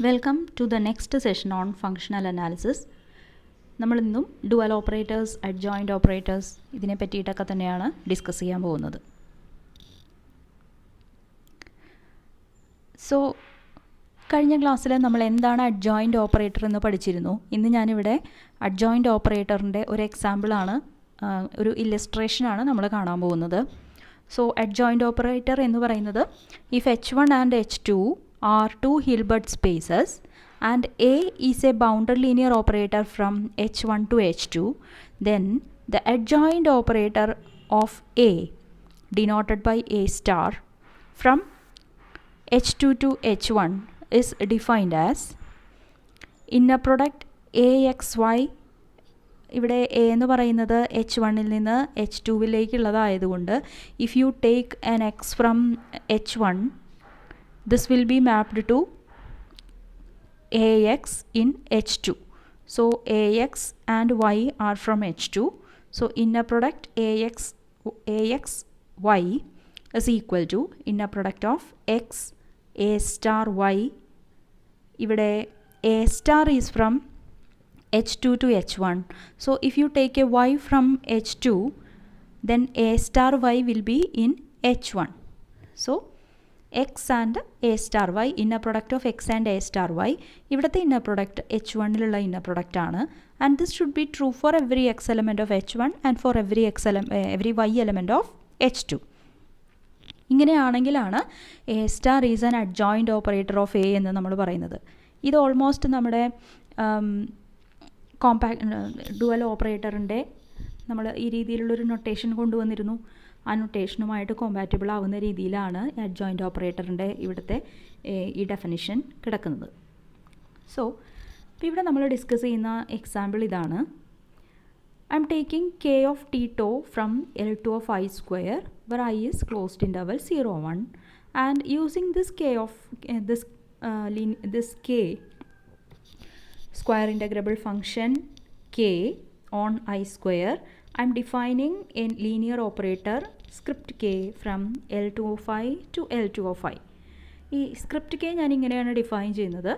Welcome to the next session on functional analysis. നമ്മളിന്നും dual operators, adjoint operators ഇതിനെ പറ്റിയിട്ടൊക്കെ തന്നെയാണ് ഡിസ്കസ് ചെയ്യാൻ പോകുന്നത്. സോ കഴിഞ്ഞ ക്ലാസ്സിൽ നമ്മൾ എന്താണ് അഡ്ജോയിൻ്റ് ഓപ്പറേറ്റർ എന്ന് പഠിച്ചിരുന്നു. ഇന്ന് ഞാനിവിടെ അഡ്ജോയിൻ്റ് ഓപ്പറേറ്ററിൻ്റെ ഒരു എക്സാമ്പിളാണ്, ഒരു ഇല്ലസ്ട്രേഷനാണ് നമ്മൾ കാണാൻ പോകുന്നത്. സോ അഡ്ജോയിൻ്റ് ഓപ്പറേറ്റർ എന്ന് പറയുന്നത് if H1 and H2 are two Hilbert spaces and A is a bounded linear operator from H1 to H2, then the adjoint operator of A, denoted by A star, from H2 to H1 is defined as inner product AXY. ഇവിടെ A എന്ന് പറയുന്നത് H1-ൽ നിന്ന് H2-ലേക്കുള്ളതായതുകൊണ്ട് if you take an X from H1, this will be mapped to AX in H2. So AX and Y are from H2. So inner product AXY is equal to inner product of X A star Y. ഇവിടെ A star is from H2 to H1. So if you take a Y from H2, then A star Y will be in H1. So X and A star Y, inner product of X and A star Y. ഇവിടുത്തെ inner product H1-ലുള്ള inner product ആണ്. And this should be true for every X element of H1 and for every Y element of H2. ഇങ്ങനെയാണെങ്കിലാണ് A star is an adjoint operator of A എന്ന് നമ്മൾ പറയുന്നത്. ഇത് almost നമ്മുടെ dual ഓപ്പറേറ്ററിൻ്റെ നമ്മൾ ഈ രീതിയിലുള്ളൊരു notation കൊണ്ടുവന്നിരുന്നു. ആ നൊട്ടേഷനുമായിട്ട് കോമ്പാറ്റബിൾ ആവുന്ന രീതിയിലാണ് അഡ്ജോയിൻ്റ് ഓപ്പറേറ്ററിൻ്റെ ഇവിടുത്തെ ഈ ഡെഫിനിഷൻ കിടക്കുന്നത്. സോ ഇപ്പോൾ ഇവിടെ നമ്മൾ ഡിസ്കസ് ചെയ്യുന്ന എക്സാമ്പിൾ ഇതാണ്. I am taking K of T from L2 of I square where I is closed interval 0, 1 and using this K square integrable function K on I square, I am defining a linear operator script K from L2 of I to L2 of I. ഈ script K ഞാൻ ഇങ്ങനെയാണ് define ചെയ്യുന്നത്.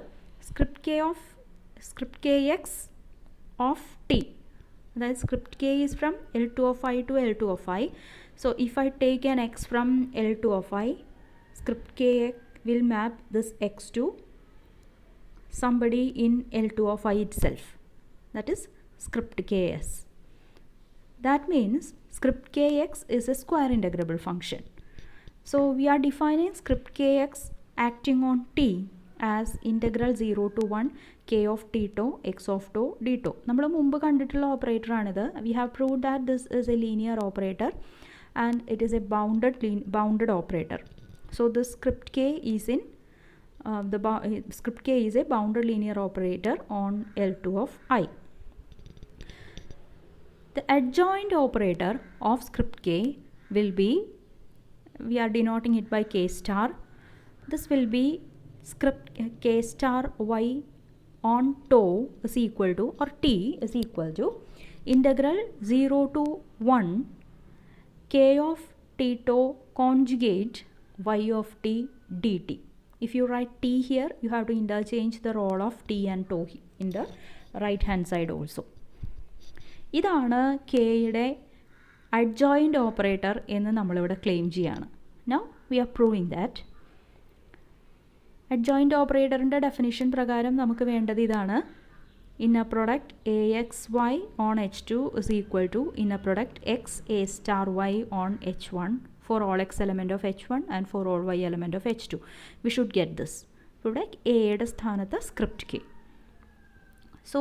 Script Kx of T, അതായത് script K is from L2 of I to L2 of I. So if I take an X from L2 of I, script K will map this X to somebody in L2 of I itself, that is script Ks. That means script Kx is a square integrable function. So we are defining script Kx acting on T as integral 0 to 1 K of T to X of to D to. നമ്മൾ മുമ്പ് കണ്ടിട്ടുള്ള operator ആണിത്. We have proved that this is a linear operator and it is a bounded operator. So the script K is in script K is a bounded linear operator on L2 of I. The adjoint operator of script K will be, we are denoting it by K star. This will be script K star Y on tau is equal to, or T is equal to, integral 0 to 1 K of T tau conjugate Y of T dt. If you write T here, you have to interchange the role of T and tau in the right hand side also. ഇതാണ് കെയുടെ adjoint operator എന്ന് നമ്മളിവിടെ claim ചെയ്യാണ്. Now we are proving that. Adjoint ഓപ്പറേറ്ററിൻ്റെ definition പ്രകാരം നമുക്ക് വേണ്ടത് ഇതാണ്. Inner product AXY on H2 is equal to inner product X A star Y on H1 for all X element of H1 and for all Y element of H2. We should get this. ഇവിടെ എയുടെ സ്ഥാനത്ത് script K. So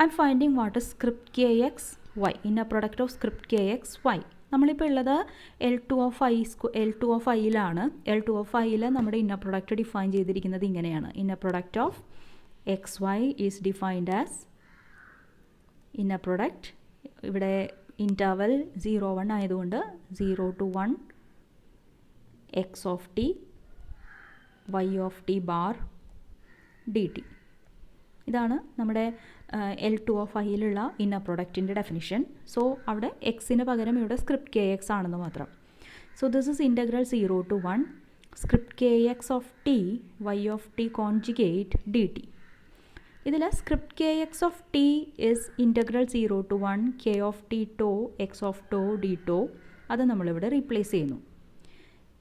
I am finding what is script KXY, inner product of script KXY. നമ്മളിപ്പോൾ ഉള്ളത് L2 of Iയിലാണ്. L2 of Iയിൽ നമ്മുടെ inner product define ചെയ്തിരിക്കുന്നത് ഇങ്ങനെയാണ്. Inner product of XY is defined as inner product, ഇവിടെ interval 0-1 ആയതുകൊണ്ട് 0 to 1 X of T Y of T bar dt. ഇതാണ് നമ്മുടെ L2 of Iയിലുള്ള ഇന്നർ പ്രൊഡക്റ്റിൻ്റെ ഡെഫിനിഷൻ. സോ അവിടെ എക്സിന് പകരം ഇവിടെ സ്ക്രിപ്റ്റ് KX ആണെന്ന് മാത്രം. So this is integral 0 to 1 script K X of T Y of T conjugate D T. ഇതിൽ script K X of T is integral 0 to 1 K of T tau X of tau D tau. അത് നമ്മളിവിടെ replace ചെയ്യുന്നു.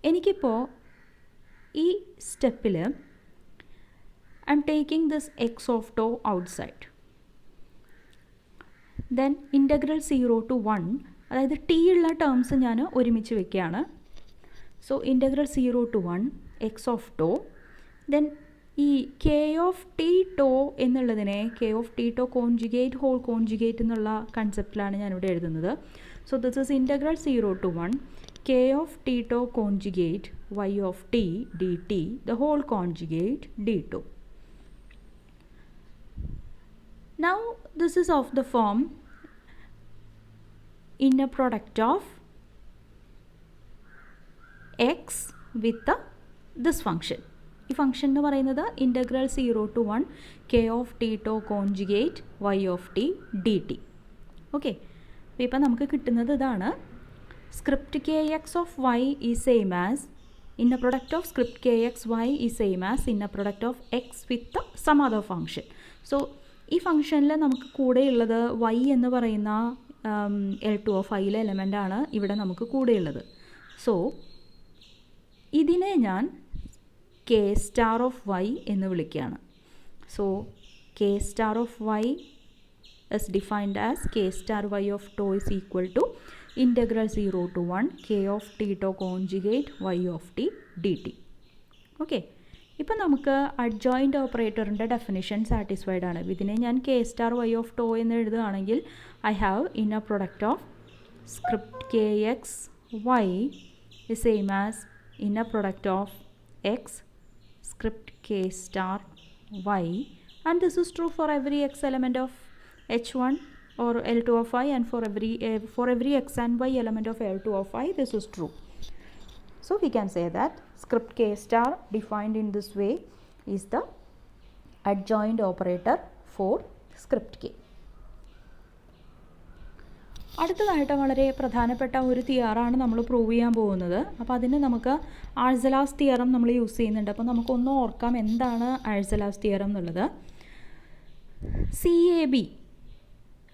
എനിക്കിപ്പോൾ ഈ സ്റ്റെപ്പിൽ I am taking this X of tau outside. Then integral 0 to 1, അതായത് T ഉള്ള terms ഞാൻ ഒരുമിച്ച് വയ്ക്കുകയാണ്. So integral 0 to 1 x of tau. Then ഈ കെ ഓഫ് ടി ടോ എന്നുള്ളതിനെ k of T tau conjugate whole conjugate എന്നുള്ള കൺസെപ്റ്റിലാണ് ഞാനിവിടെ എഴുതുന്നത്. So this is integral 0 to 1 K of T tau conjugate y of t d t the whole conjugate d tau. Now this is of the form inner product of x with this function. ഈ function എന്ന് പറയുന്നത് integral 0 to 1 K of T tau conjugate y of t d t. Okay, അപ്പോൾ ഇപ്പം നമുക്ക് കിട്ടുന്നത് ഇതാണ്. Script K X of y is same as inner product of script K x y is same as inner product of x with some other function. So ഈ ഫംഗ്ഷനിൽ നമുക്ക് കൂടെയുള്ളത് y എന്ന് പറയുന്ന L2 of iയിലെ എലമെൻ്റാണ് ഇവിടെ നമുക്ക് കൂടെയുള്ളത്. സോ ഇതിനെ ഞാൻ കെ സ്റ്റാർ ഓഫ് വൈ എന്ന് വിളിക്കുകയാണ്. So K star of y is defined as k star y of tau is equal to integral 0 to 1 k of t tau conjugate y of t dt. Okay, ഇപ്പം നമുക്ക് adjoint ഓപ്പറേറ്ററിൻ്റെ definition satisfied ആണ്. ഇതിനെ ഞാൻ K star y of tau എന്ന് എഴുതുകയാണെങ്കിൽ I have inner product of script K x y is same as inner product of x script K star y, and this is true for every x element of h1 or L2 of I, and for every x and y element of L2 of I this is true. So we can say that script k star defined in this way is the adjoint operator for script k. അടുത്തതായിട്ട് വളരെ പ്രധാനപ്പെട്ട ഒരു തിയറാണ് നമ്മൾ prove ചെയ്യാൻ പോകുന്നത്. അപ്പോൾ അതിന് നമുക്ക് ആഴ്സലാസ് തിയറം നമ്മൾ യൂസ് ചെയ്യുന്നുണ്ട്. അപ്പോൾ നമുക്കൊന്ന് ഓർക്കാം എന്താണ് ആഴ്സലാസ് തിയറം എന്നുള്ളത്. C A B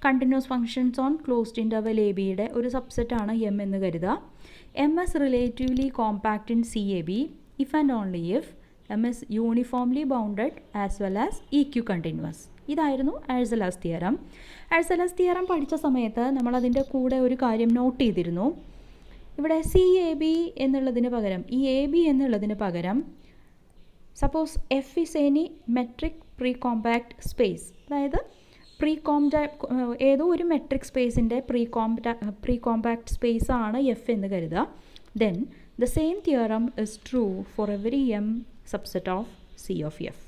continuous functions on closed interval A ബിയുടെ ഒരു സബ്സെറ്റാണ് എം എന്ന് കരുതുക. M S relatively compact in C A B if and only if M S uniformly bounded as well as E Q continuous. ഇതായിരുന്നു ആഴ്സലാസ് theorem. ആഴ്സലാസ് theorem പഠിച്ച സമയത്ത് നമ്മളതിൻ്റെ കൂടെ ഒരു കാര്യം നോട്ട് ചെയ്തിരുന്നു. ഇവിടെ സി എ ബി എന്നുള്ളതിന് പകരം ഈ എ ബി എന്നുള്ളതിന് പകരം suppose F is any metric pre compact space, അതായത് ഏതോ ഒരു മെട്രിക് സ്പേസിൻ്റെ പ്രീ കോമ്പാക്റ്റ് സ്പേസ് ആണ് എഫ് എന്ന് കരുതുക. Then the same theorem is true for every M subset of C of F.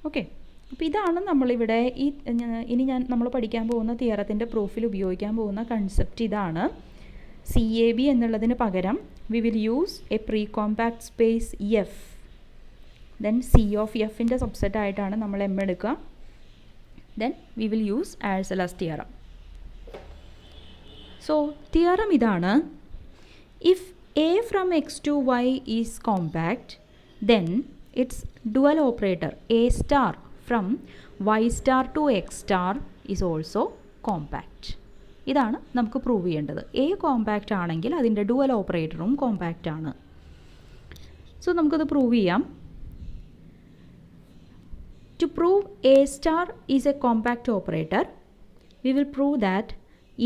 Okay, അപ്പോൾ ഇതാണ് നമ്മളിവിടെ ഇനി നമ്മൾ പഠിക്കാൻ പോകുന്ന തിയറത്തിൻ്റെ പ്രൂഫിൽ ഉപയോഗിക്കാൻ പോകുന്ന കൺസെപ്റ്റ് ഇതാണ്. സി എ ബി എന്നുള്ളതിന് പകരം we will use A pre compact space F. Then C of എഫിൻ്റെ സബ്സെറ്റ് ആയിട്ടാണ് നമ്മൾ എം എടുക്കുക. Then we will use Arzel's theorem. So theorem idana, if A from x to y is compact, then its dual operator A star from y star to x star is also compact. ഇതാണ് നമുക്ക് prove ചെയ്യേണ്ടത്. A compact ആണെങ്കിൽ അതിൻ്റെ dual ഓപ്പറേറ്ററും compact ആണ്. So നമുക്കത് prove ചെയ്യാം. To prove A star is a compact operator, we will prove that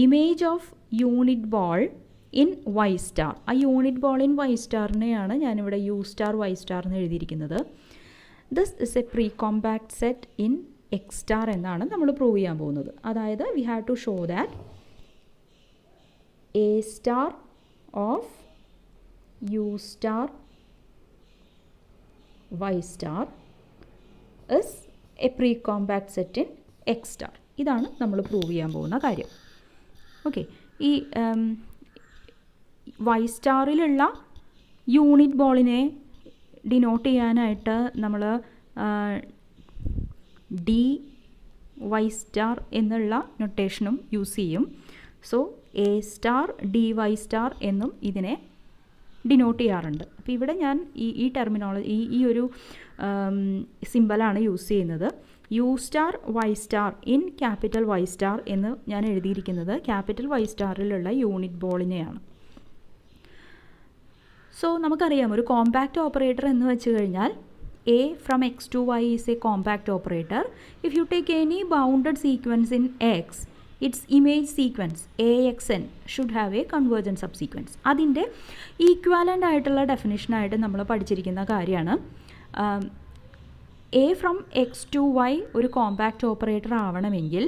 image of unit ball in Y star. ആ unit ball in Y സ്റ്റാറിനെയാണ് ഞാനിവിടെ U star Y star എന്ന് എഴുതിയിരിക്കുന്നത്. This is a pre-compact set in X star എന്നാണ് നമ്മൾ prove ചെയ്യാൻ പോകുന്നത്. അതായത് we have to show that A star of U star Y star is a pre-compact set in X star. ഇതാണ് നമ്മൾ prove ചെയ്യാൻ പോകുന്ന കാര്യം. ഓക്കെ, ഈ വൈ സ്റ്റാറിലുള്ള യൂണിറ്റ് ബോളിനെ ഡിനോട്ട് ചെയ്യാനായിട്ട് നമ്മൾ ഡി വൈ സ്റ്റാർ എന്നുള്ള നൊട്ടേഷനും യൂസ് ചെയ്യും. So A star D y star എന്നും ഇതിനെ ഡിനോട്ട് ചെയ്യാറുണ്ട്. അപ്പോൾ ഇവിടെ ഞാൻ ഈ ടെർമിനോളജി ഈ ഒരു സിമ്പലാണ് യൂസ് ചെയ്യുന്നത്. U star Y star in capital Y star എന്ന് ഞാൻ എഴുതിയിരിക്കുന്നത് ക്യാപിറ്റൽ വൈ സ്റ്റാറിലുള്ള യൂണിറ്റ് ബോളിനെയാണ്. സോ നമുക്കറിയാം ഒരു കോമ്പാക്റ്റ് ഓപ്പറേറ്റർ എന്ന് വെച്ച് കഴിഞ്ഞാൽ A from x to y is a compact operator. If you take any bounded sequence in x, its image sequence AXN should have a convergent subsequence. അതിൻ്റെ equivalent ആയിട്ടുള്ള ഡെഫിനിഷനായിട്ട് നമ്മൾ പഠിച്ചിരിക്കുന്ന കാര്യമാണ് A from x to y ഒരു compact operator ആവണമെങ്കിൽ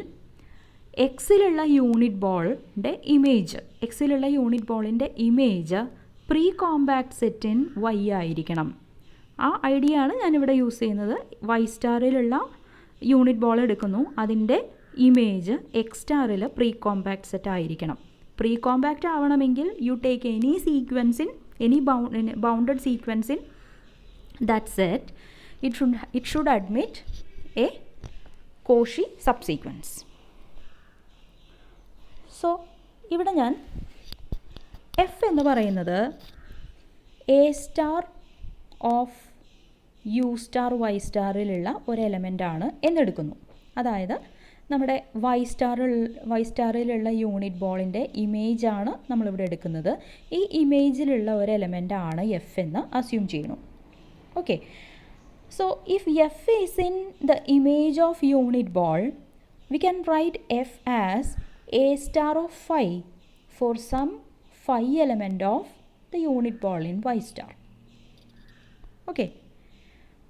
എക്സിലുള്ള unit ബോളിൻ്റെ image pre compact set in y ആയിരിക്കണം. ആ ഐഡിയ ആണ് ഞാനിവിടെ യൂസ് ചെയ്യുന്നത്. വൈ സ്റ്റാറിലുള്ള യൂണിറ്റ് ബോൾ എടുക്കുന്നു, അതിൻ്റെ ഇമേജ് എക്സ് സ്റ്റാറിൽ പ്രീ കോമ്പാക്റ്റ് സെറ്റ് ആയിരിക്കണം. പ്രീ കോമ്പാക്റ്റ് ആവണമെങ്കിൽ you take any sequence in any bounded sequence in that set, it should admit a Cauchy subsequence. So ഇവിടെ ഞാൻ എഫ് എന്ന് പറയുന്നത് A star of U star Y സ്റ്റാറിലുള്ള ഒരു എലമെൻ്റാണ് എന്നെടുക്കുന്നു. അതായത് നമ്മുടെ വൈ സ്റ്റാറിലുള്ള യൂണിറ്റ് ബോളിൻ്റെ ഇമേജാണ് നമ്മളിവിടെ എടുക്കുന്നത്. ഈ ഇമേജിലുള്ള ഒരു എലമെൻ്റാണ് എഫ് എന്ന് അസ്യൂം ചെയ്യണം. Okay, so if f is in the image of unit ball, we can write f as A star of phi for some phi element of the unit ball in y star. Okay,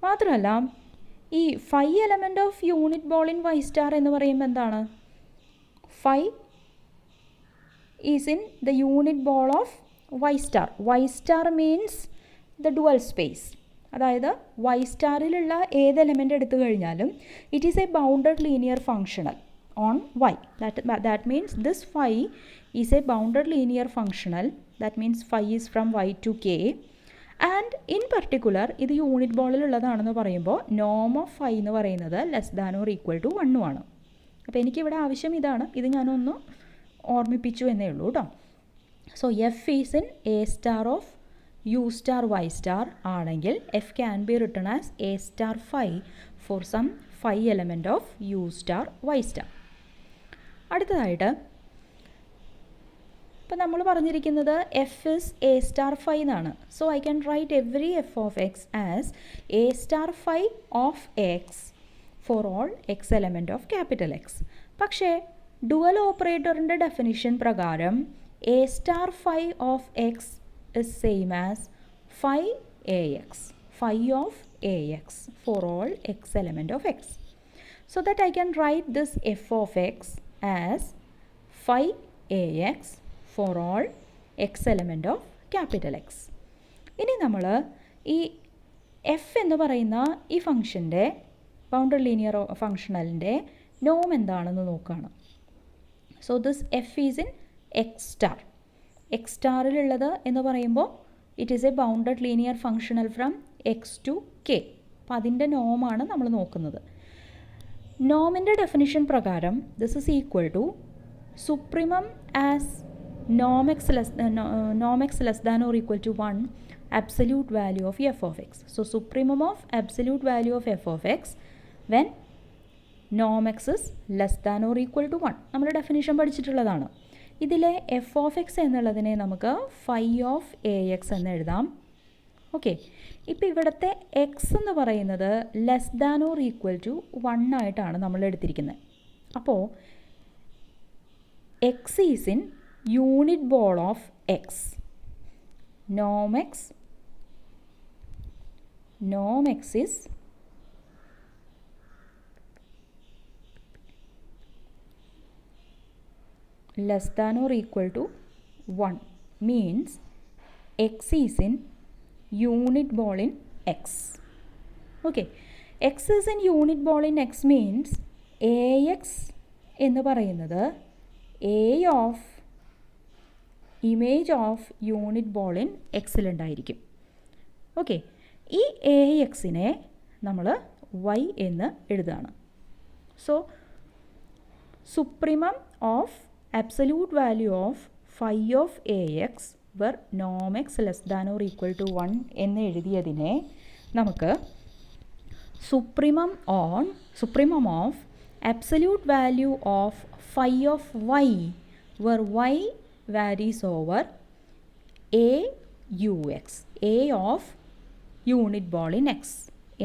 മാത്രമല്ല ഈ phi element of unit ball in y star എന്ന് പറയുമ്പോൾ എന്താണ്? Phi is in the unit ball of y star. Y star means the dual space. അതായത് Y സ്റ്റാറിലുള്ള ഏത് എലമെൻ്റ് എടുത്തു കഴിഞ്ഞാലും it is a bounded linear functional on y. That means this phi is a bounded linear functional. That means phi is from y to K. And in particular ഇത് unit ബോളിലുള്ളതാണെന്ന് പറയുമ്പോൾ നോം ഓഫ് ഫൈ എന്ന് പറയുന്നത് less than or equal to 1 ആണ്. അപ്പോൾ എനിക്കിവിടെ ആവശ്യം ഇതാണ്, ഇത് ഞാനൊന്ന് ഓർമ്മിപ്പിച്ചു എന്നേ ഉള്ളൂ കേട്ടോ. So F is in A star of U star Y star ആണെങ്കിൽ F can be written as A star phi for some phi element of U star Y star. അടുത്തതായിട്ട് ഇപ്പോൾ നമ്മൾ പറഞ്ഞിരിക്കുന്നത് F is A star phi എന്നാണ്. So I can write every F of X as A star phi of X for all X element of capital X. പക്ഷേ dual ഓപ്പറേറ്ററിൻ്റെ definition പ്രകാരം A star phi of X is same as phi A X, phi of A X for all X element of X. So that I can right this F of X as phi A X for all X element of capital X. ഇനി നമ്മൾ ഈ F എന്ന് പറയുന്ന ഈ ഫംഗ്ഷൻ്റെ bounded linear ഫംഗ്ഷണലിൻ്റെ നോം എന്താണെന്ന് നോക്കുകയാണ്. So this F is in X star. X സ്റ്റാറിലുള്ളത് എന്ന് പറയുമ്പോൾ it is a bounded linear functional from X to K. അപ്പോൾ അതിൻ്റെ നോമാണ് നമ്മൾ നോക്കുന്നത്. നോമിൻ്റെ ഡെഫിനിഷൻ പ്രകാരം this is equal to supremum as norm x less than or equal to 1 absolute value of f of x. So supremum of absolute value of f of x when norm x is less than or equal to 1. നമ്മൾ definition പഠിച്ചിട്ടുള്ളതാണ്. ഇതിലെ F of X എന്നുള്ളതിനെ നമുക്ക് phi of A X എന്ന് എഴുതാം. Okay, ഇപ്പോൾ ഇവിടുത്തെ x എന്ന് പറയുന്നത് less than or equal to 1 ആയിട്ടാണ് നമ്മൾ എടുത്തിരിക്കുന്നത്. അപ്പോൾ x is in unit ball of x. Norm x is less than or equal to 1 means x is in unit ball in x. Okay, x is in unit ball in x means ax എന്ന് പറയുന്നത് a of image of unit ball in എക്സിലുണ്ടായിരിക്കും. Okay, ഈ A എക്സിനെ നമ്മൾ Y എന്ന് എഴുതുകയാണ്. So supremum of absolute value of phi of A X where norm x less than or equal to 1 എന്ന് എഴുതിയതിനെ നമുക്ക് supremum of absolute value of phi of y where y varies over a ux, a of unit ball in x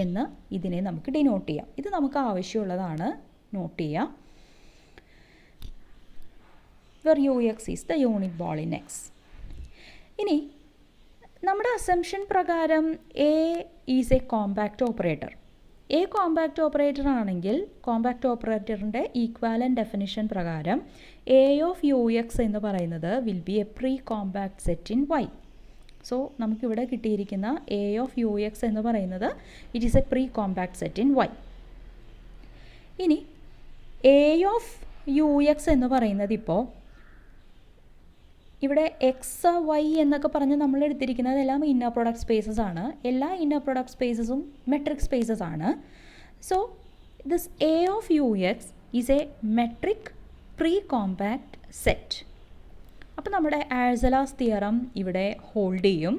എന്ന് ഇതിനെ നമുക്ക് denote ചെയ്യാം. ഇത് നമുക്ക് ആവശ്യമുള്ളതാണ്, not ചെയ്യാം. where ux is the unit ball in x. ഇനി നമ്മുടെ അസംഷൻ പ്രകാരം A is a compact operator. A compact operator ആണെങ്കിൽ കോമ്പാക്റ്റ് ഓപ്പറേറ്ററിൻ്റെ ഈക്വാലൻ്റ് ഡെഫിനിഷൻ പ്രകാരം എ ഓഫ് യു എക്സ് എന്ന് പറയുന്നത് will be a pre compact set in y. So നമുക്കിവിടെ കിട്ടിയിരിക്കുന്ന എ ഓഫ് യു എക്സ് എന്ന് പറയുന്നത് it is a pre compact set in y. ഇനി എ ഓഫ് യു എക്സ് എന്ന് പറയുന്നത് ഇപ്പോൾ ഇവിടെ എക്സ് വൈ എന്നൊക്കെ പറഞ്ഞ് നമ്മൾ എടുത്തിരിക്കുന്നത് എല്ലാം ഇന്നർ പ്രൊഡക്റ്റ് സ്പേസസ് ആണ്. എല്ലാ ഇന്നർ പ്രൊഡക്റ്റ് സ്പേസസും മെട്രിക് സ്പേസസ് ആണ്. So this A of U X is a metric pre compact set. അപ്പോൾ നമ്മുടെ ആഴ്സലാസ് തിയറം ഇവിടെ ഹോൾഡ് ചെയ്യും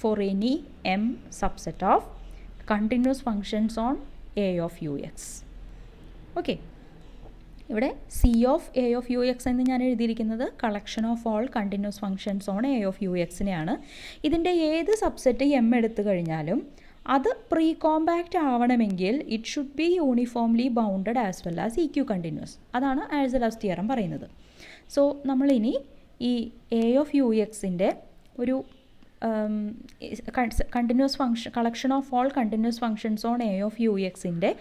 for any M subset of continuous functions on A of U X. Okay, ഇവിടെ C of A of U X എന്ന് ഞാൻ എഴുതിയിരിക്കുന്നത് collection of all continuous functions on A of U എക്സിനെയാണ്. ഇതിൻ്റെ ഏത് subset M എടുത്തു കഴിഞ്ഞാലും അത് പ്രീ കോമ്പാക്റ്റ് ആവണമെങ്കിൽ it should be uniformly bounded as well as E Q continuous. അതാണ് ആഴ്സലാസ് തിയറം പറയുന്നത്. സോ നമ്മളിനി ഈ എ ഓഫ് യു എക്സിൻ്റെ ഒരു continuous function collection of all continuous functions on A of U എക്സിൻ്റെ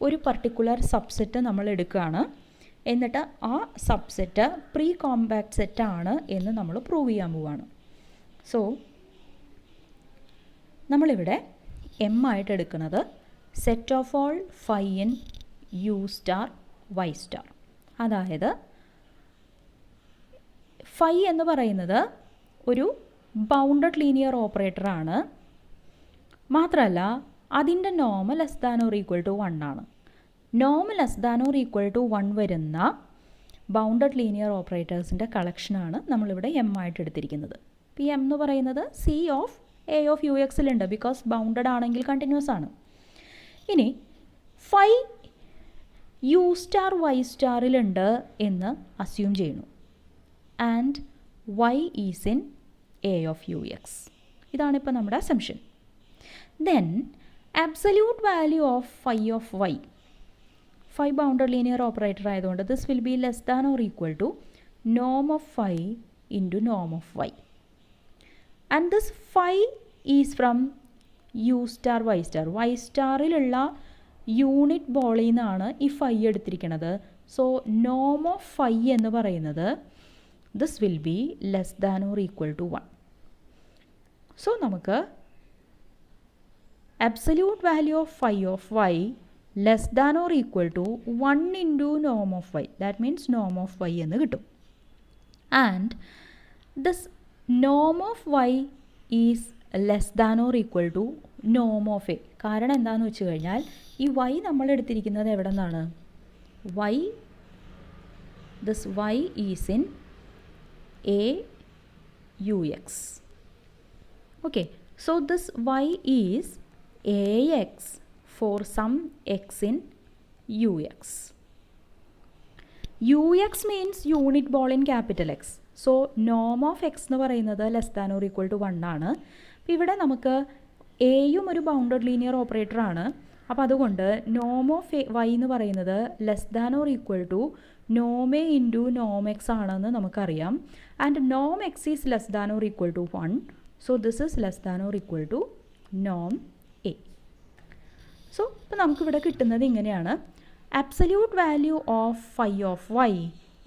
ഒരു പർട്ടിക്കുലർ സബ്സെറ്റ് നമ്മൾ എടുക്കുകയാണ്. എന്നിട്ട് ആ സബ്സെറ്റ് പ്രീ കോമ്പാക്റ്റ് സെറ്റാണ് എന്ന് നമ്മൾ പ്രൂവ് ചെയ്യാൻ പോവുകയാണ്. സോ നമ്മളിവിടെ എം ആയിട്ട് എടുക്കുന്നത് set of all phi in U star Y star. അതായത് ഫൈ എന്ന് പറയുന്നത് ഒരു ബൗണ്ടഡ് ലീനിയർ ഓപ്പറേറ്ററാണ്. മാത്രമല്ല അതിൻ്റെ നോം less than or equal to 1 ആണ്. നോം less than or equal to 1 വരുന്ന ബൗണ്ടഡ് ലീനിയർ ഓപ്പറേറ്റേഴ്സിൻ്റെ കളക്ഷനാണ് നമ്മളിവിടെ എം ആയിട്ട് എടുത്തിരിക്കുന്നത്. ഇപ്പോൾ ഈ എം എന്ന് പറയുന്നത് C of A of U എക്സിലുണ്ട്, because bounded ആണെങ്കിൽ കണ്ടിന്യൂസ് ആണ്. ഇനി ഫൈ യു സ്റ്റാർ വൈ സ്റ്റാറിലുണ്ട് എന്ന് അസ്യൂം ചെയ്യുന്നു. And Y is in A of U X. ഇതാണിപ്പോൾ നമ്മുടെ assumption. Then absolute value of phi of Y, phi bounded linear operator ആയതുകൊണ്ട് this will be less than or equal to Noam of phi into Noam of Y. And this phi is from U star Y star. Y സ്റ്റാറിലുള്ള unit ബോളിൽ നിന്നാണ് ഈ phi എടുത്തിരിക്കുന്നത്. So Noam of phi എന്ന് പറയുന്നത് this will be less than or equal to 1. So നമുക്ക് absolute value of phi of y less than or equal to 1 into norm of y. That means norm of y എന്ന് കിട്ടും. And this norm of y is less than or equal to norm of a. കാരണം എന്താണെന്ന് വെച്ച് കഴിഞ്ഞാൽ ഈ y നമ്മൾ എടുത്തിരിക്കുന്നത് എവിടെ നിന്നാണ്? This y is in a ux. Okay, so this y is ax for some x in ux. ux means unit ball in capital X. So norm of x എന്ന് പറയുന്നത് less than or equal to 1 ആണ്. അപ്പോൾ ഇവിടെ നമുക്ക് എയും ഒരു bounded linear operator ആണ്. അപ്പോൾ അതുകൊണ്ട് നോം ഓഫ് വൈ എന്ന് പറയുന്നത് less than or equal to Noam A into Noam X ആണെന്ന് നമുക്കറിയാം. And Noam X is less than or equal to 1. So this is less than or equal to Noam A. So ഇപ്പോൾ നമുക്കിവിടെ കിട്ടുന്നത് ഇങ്ങനെയാണ്. Absolute value of phi of y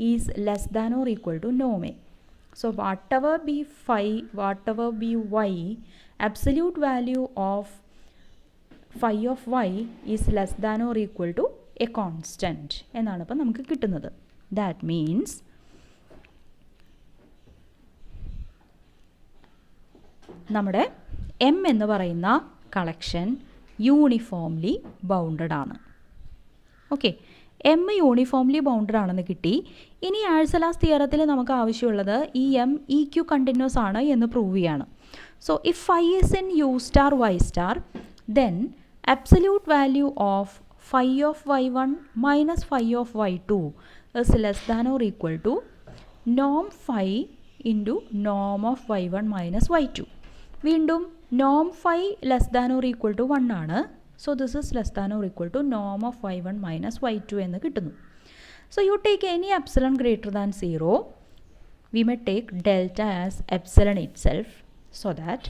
is less than or equal to Noam A. So whatever be phi, whatever be y, absolute value of phi of y is less than or equal to a constant എന്നാണ് ഇപ്പോൾ നമുക്ക് കിട്ടുന്നത്. That means നമ്മുടെ m എന്ന് പറയുന്ന collection uniformly bounded ആണ്. Okay, M uniformly bounded ആണെന്ന് കിട്ടി. ഇനി ആഴ്സലാസ് തിയറത്തിൽ നമുക്ക് ആവശ്യമുള്ളത് ഈ എം ഇ ക്യു കണ്ടിന്യൂസ് ആണ് എന്ന് പ്രൂവ് ചെയ്യാണ്. So if phi is in U star Y star, then absolute value of phi of y1 minus phi of y2 is less than or equal to norm phi into norm of y1 minus y2. വീണ്ടും norm phi less than or equal to 1 ആണ്. So this is less than or equal to norm of y1 minus y2 എന്ന് കിട്ടുന്നു. So you take any epsilon greater than 0. We may take delta as epsilon itself, so that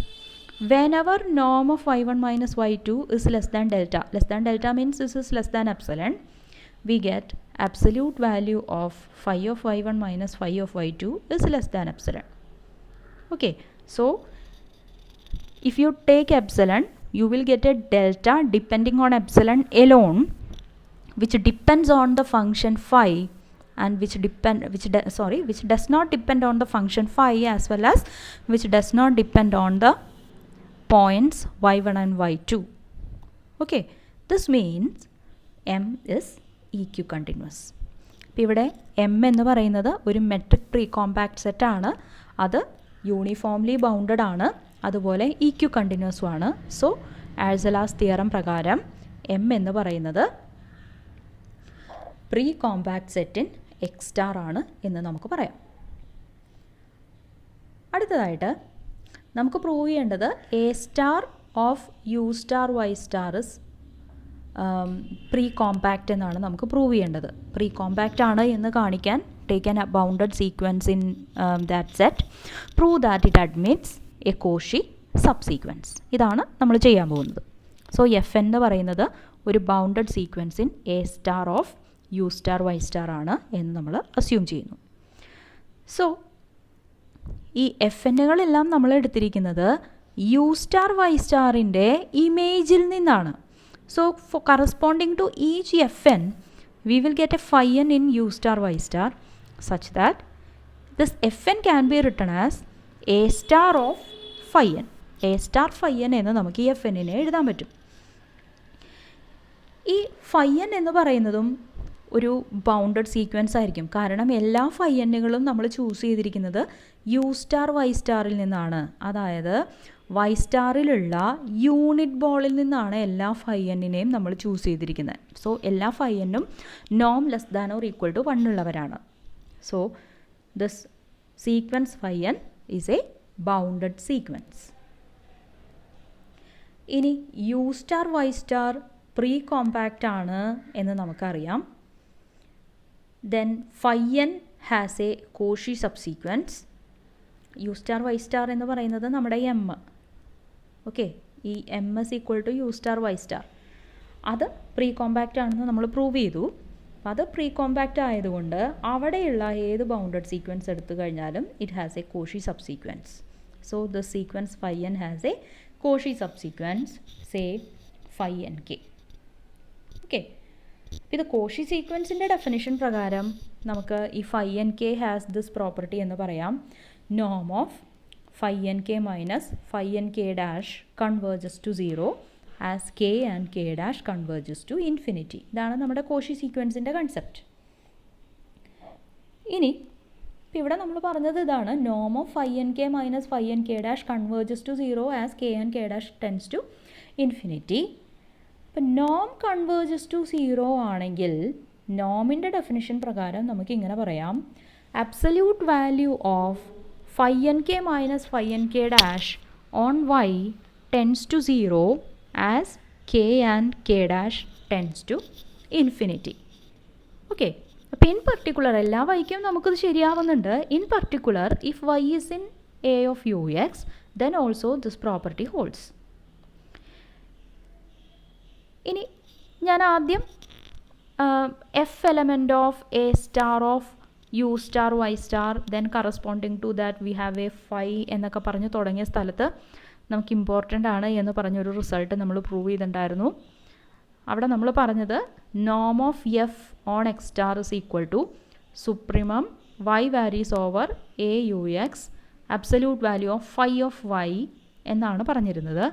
whenever norm of y1 minus y2 is less than delta means this is less than epsilon, we get absolute value of phi of y1 minus phi of y2 is less than epsilon. Okay, so if you take epsilon, you will get a delta depending on epsilon alone, which depends on the function phi, and which does not depend on the function phi, as well as which does not depend on the points y1 and y2. Okay, this means m is eq continuous. അപ്പോൾ ഇവിടെ m എന്ന് പറയുന്നത് ഒരു metric pre compact set ആണ്. അത് uniformly bounded ആണ്, അതുപോലെ eq കണ്ടിന്യൂസും ആണ്. സോ ആഴ്സലാസ് തിയറം പ്രകാരം m എന്ന് പറയുന്നത് precompact set in X star ആണ് എന്ന് നമുക്ക് പറയാം. അടുത്തതായിട്ട് നമുക്ക് പ്രൂവ് ചെയ്യേണ്ടത് A star of U star Y star is precompact എന്നാണ് നമുക്ക് പ്രൂവ് ചെയ്യേണ്ടത്. പ്രീ കോമ്പാക്റ്റ് ആണ് എന്ന് കാണിക്കാൻ take an bounded sequence in that set, prove that it admits a Cauchy subsequence. ഇതാണ് നമ്മൾ ചെയ്യാൻ പോകുന്നത്. സോ എഫ് എന്ന് പറയുന്നത് ഒരു bounded sequence in A star of U star Y star ആണ് എന്ന് നമ്മൾ അസ്യൂം ചെയ്യുന്നു. സോ ഈ എഫ് എന്നുകളെല്ലാം നമ്മൾ എടുത്തിരിക്കുന്നത് യു സ്റ്റാർ വൈ സ്റ്റാറിൻ്റെ ഇമേജിൽ നിന്നാണ്. So for corresponding to each f n we will get a phi n in u star y star such that this fn can be written as a star of phi n. a star phi n എന്ന് നമുക്ക് ഈ F എന്നിനെ എഴുതാൻ പറ്റും. ഈ phi n എന്ന് പറയുന്നതും ഒരു bounded sequence ആയിരിക്കും. കാരണം എല്ലാ phi n-കളും നമ്മൾ ചൂസ് ചെയ്തിരിക്കുന്നത് യു സ്റ്റാർ വൈ സ്റ്റാറിൽ നിന്നാണ്. അതായത് വൈ സ്റ്റാറിലുള്ള യൂണിറ്റ് ബോളിൽ നിന്നാണ് എല്ലാ phi n-നെയും നമ്മൾ ചൂസ് ചെയ്തിരിക്കുന്നത്. സോ എല്ലാ phi n-ഉം നോം less than or equal to 1 ഉള്ളവരാണ്. So this sequence phi n is a bounded sequence. ഇനി U star Y star pre compact ആണ് എന്ന് നമുക്കറിയാം. Then phi n has a Cauchy subsequence. U star Y star എന്ന് പറയുന്നത് നമ്മുടെ M. Okay, ഈ M is equal to U star Y star. അത് pre compact ആണെന്ന് നമ്മൾ പ്രൂവ് ചെയ്തു. അത് പ്രീ കോമ്പാക്റ്റ് ആയതുകൊണ്ട് അവിടെയുള്ള ഏത് ബൗണ്ടഡ് സീക്വൻസ് എടുത്തു കഴിഞ്ഞാലും it has a Cauchy subsequence. So the sequence phi n has a Cauchy subsequence, say phi n k. Okay, ഇത് കോഷി സീക്വൻസിൻ്റെ ഡെഫിനിഷൻ പ്രകാരം നമുക്ക് ഈ phi n k has this property എന്ന് പറയാം. നോം of phi n k minus phi n k dash converges to 0 as k and k dash converges to infinity. ഇതാണ് നമ്മുടെ Cauchy സീക്വൻസിൻ്റെ concept. ഇനി ഇവിടെ നമ്മൾ പറഞ്ഞത് ഇതാണ്, നോം of phi n k minus phi n k dash converges to 0 as k and k dash tends to infinity. ഇപ്പം നോം converges to 0 ആണെങ്കിൽ നോമിൻ്റെ definition പ്രകാരം നമുക്ക് ഇങ്ങനെ പറയാം, absolute value of phi n k minus phi n k dash on y tends to 0 as k and k dash tends to infinity. Okay, അപ്പോൾ in particular എല്ലാ വൈക്കും നമുക്കത് ശരിയാവുന്നുണ്ട്. In particular if y is in a of ux then also this property holds. ഇനി ഞാൻ ആദ്യം f element of A star of U star Y star then corresponding to that we have a phi എന്നൊക്കെ പറഞ്ഞ് തുടങ്ങിയ സ്ഥലത്ത് നമുക്ക് important ആണ് എന്ന് പറഞ്ഞൊരു റിസൾട്ട് നമ്മൾ പ്രൂവ് ചെയ്തിട്ടുണ്ടായിരുന്നു. അവിടെ നമ്മൾ പറഞ്ഞത് നോം of F on X star is equal to supremum Y varies over A U X absolute value of phi of Y എന്നാണ് പറഞ്ഞിരുന്നത്.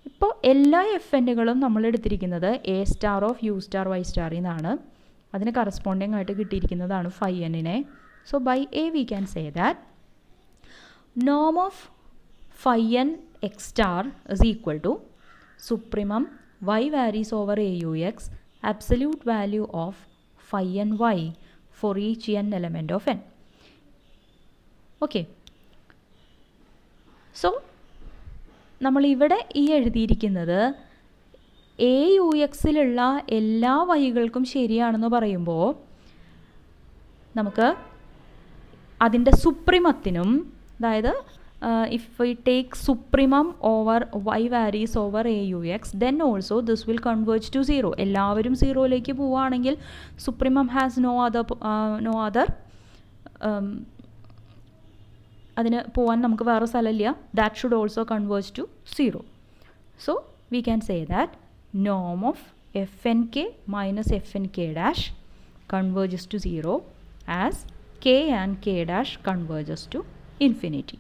ഇപ്പോൾ എല്ലാ എഫ് എന്നുകളും നമ്മൾ എടുത്തിരിക്കുന്നത് A star of U star Y സ്റ്റാറിൽ നിന്നാണ്. അതിന് കറസ്പോണ്ടിങ് ആയിട്ട് കിട്ടിയിരിക്കുന്നതാണ് phi n-നെ. So by A we can say that norm of phi n x star is equal to supremum y varies over AUX absolute value of phi n y for each n element of n. Okay. So നമ്മളിവിടെ ഈ എഴുതിയിരിക്കുന്നത് AUXിലുള്ള എല്ലാ വൈകൾക്കും ശരിയാണെന്ന് പറയുമ്പോൾ നമുക്ക് അതിൻ്റെ സുപ്രിമത്തിനും, അതായത് if we take supremum over y varies over AUX, then also this will converge to 0. എല്ലാവരും 0യിലേക്ക് പോവുകയാണെങ്കിൽ supremum has no other അതിന് പോകാൻ നമുക്ക് വേറെ സ്ഥലമില്ല. that should also converge to 0. so we can say that norm of fnk minus fnk dash converges to 0 as k and k dash converges to infinity.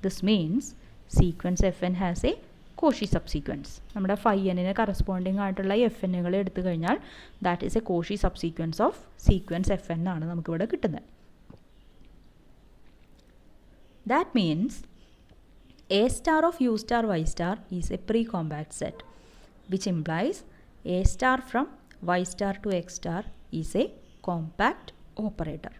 This means sequence fn has a Cauchy subsequence. നമ്മുടെ phi n-ന് corresponding ആയിട്ടുള്ള fn-കൾ എടുത്തു കഴിഞ്ഞാൽ that is a Cauchy subsequence of sequence fn ആണ് നമുക്കിവിടെ കിട്ടുന്നത്. That means a star of u star y star is a pre-compact set, which implies a star from y star to x star is a compact operator.